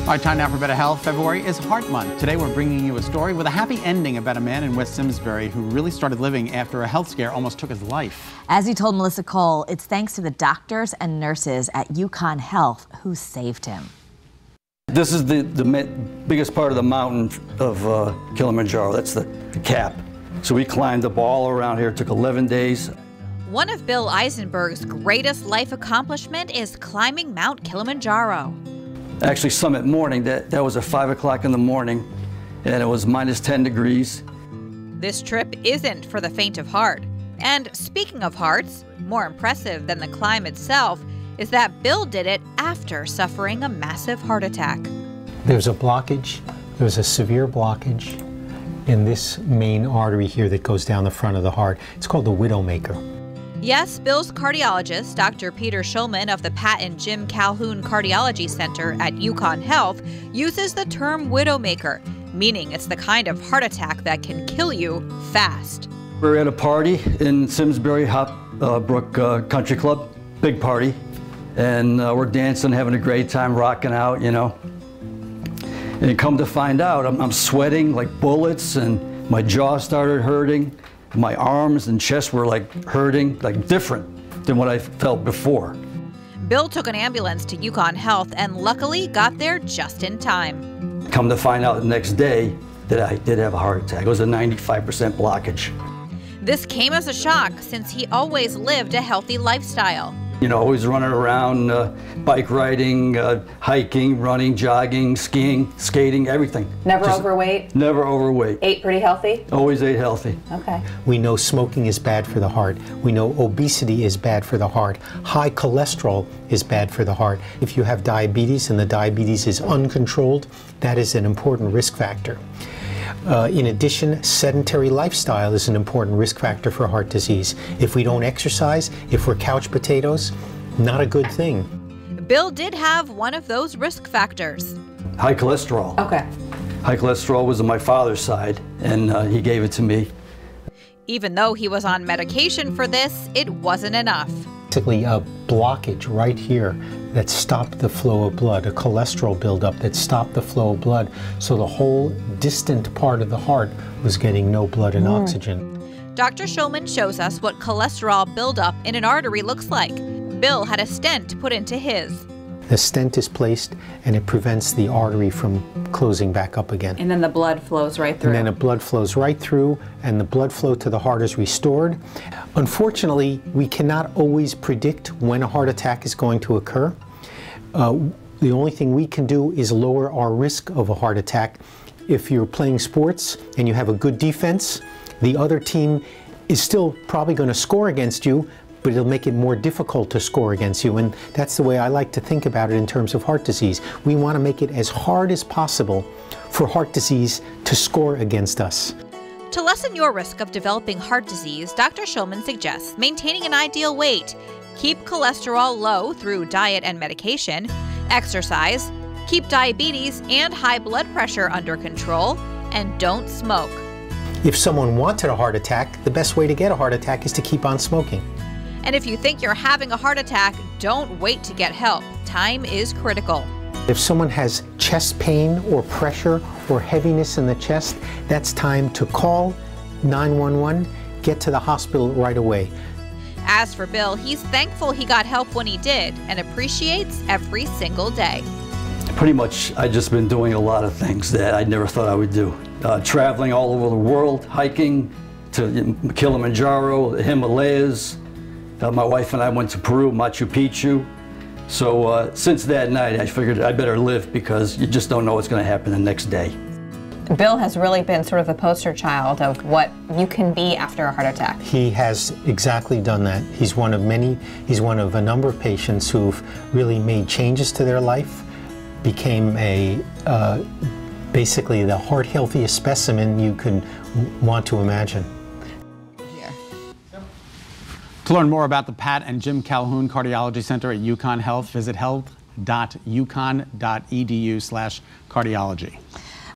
All right, time now for Better Health. February is Heart Month. Today we're bringing you a story with a happy ending about a man in West Simsbury who really started living after a health scare almost took his life. As he told Melissa Cole, it's thanks to the doctors and nurses at Uconn Health who saved him. This is the biggest part of the mountain of Kilimanjaro. That's the cap. So we climbed up all around here. It took 11 days. One of Bill Eisenberg's greatest life accomplishment is climbing Mount Kilimanjaro. Actually, summit morning, that was at 5 o'clock in the morning, and it was minus 10 degrees. This trip isn't for the faint of heart. And speaking of hearts, more impressive than the climb itself is that Bill did it after suffering a massive heart attack. There's a blockage, there's a severe blockage in this main artery here that goes down the front of the heart. It's called the Widowmaker. Yes, Bill's cardiologist, Dr. Peter Schulman of the Pat and Jim Calhoun Cardiology Center at Uconn Health, uses the term widowmaker, meaning it's the kind of heart attack that can kill you fast. We're at a party in Simsbury Brook Country Club, big party, and we're dancing, having a great time, rocking out, you know. And come to find out, I'm sweating like bullets, and my jaw started hurting. My arms and chest were like hurting, like different than what I felt before. Bill took an ambulance to Uconn Health and luckily got there just in time. Come to find out the next day that I did have a heart attack. It was a 95% blockage. This came as a shock since he always lived a healthy lifestyle. You know, always running around, bike riding, hiking, running, jogging, skiing, skating, everything. Never overweight? Never overweight. Ate pretty healthy? Always ate healthy. Okay. We know smoking is bad for the heart. We know obesity is bad for the heart. High cholesterol is bad for the heart. If you have diabetes and the diabetes is uncontrolled, that is an important risk factor. In addition, sedentary lifestyle is an important risk factor for heart disease. If we don't exercise, if we're couch potatoes, not a good thing. Bill did have one of those risk factors. High cholesterol. Okay. High cholesterol was on my father's side, and he gave it to me. Even though he was on medication for this, it wasn't enough. Basically a blockage right here that stopped the flow of blood, a cholesterol buildup that stopped the flow of blood, so the whole distant part of the heart was getting no blood and oxygen. Dr. Schulman shows us what cholesterol buildup in an artery looks like. Bill had a stent put into his. The stent is placed and it prevents the artery from closing back up again. And then the blood flows right through. And then the blood flows right through and the blood flow to the heart is restored. Unfortunately, we cannot always predict when a heart attack is going to occur. The only thing we can do is lower our risk of a heart attack. If you're playing sports and you have a good defense, the other team is still probably going to score against you, but it'll make it more difficult to score against you. And that's the way I like to think about it in terms of heart disease. We want to make it as hard as possible for heart disease to score against us. To lessen your risk of developing heart disease, Dr. Schulman suggests maintaining an ideal weight, keep cholesterol low through diet and medication, exercise, keep diabetes and high blood pressure under control, and don't smoke. If someone wanted a heart attack, the best way to get a heart attack is to keep on smoking. And if you think you're having a heart attack, don't wait to get help. Time is critical. If someone has chest pain or pressure or heaviness in the chest, that's time to call 911, get to the hospital right away. As for Bill, he's thankful he got help when he did and appreciates every single day. Pretty much, I've just been doing a lot of things that I never thought I would do. Traveling all over the world, hiking to Kilimanjaro, the Himalayas. My wife and I went to Peru, Machu Picchu. So since that night, I figured I better live because you just don't know what's going to happen the next day. Bill has really been sort of the poster child of what you can be after a heart attack. He has exactly done that. He's one of many, he's one of a number of patients who've really made changes to their life, became a basically the heart healthiest specimen you could want to imagine. To learn more about the Pat and Jim Calhoun Cardiology Center at Uconn Health, visit health.uconn.edu/cardiology.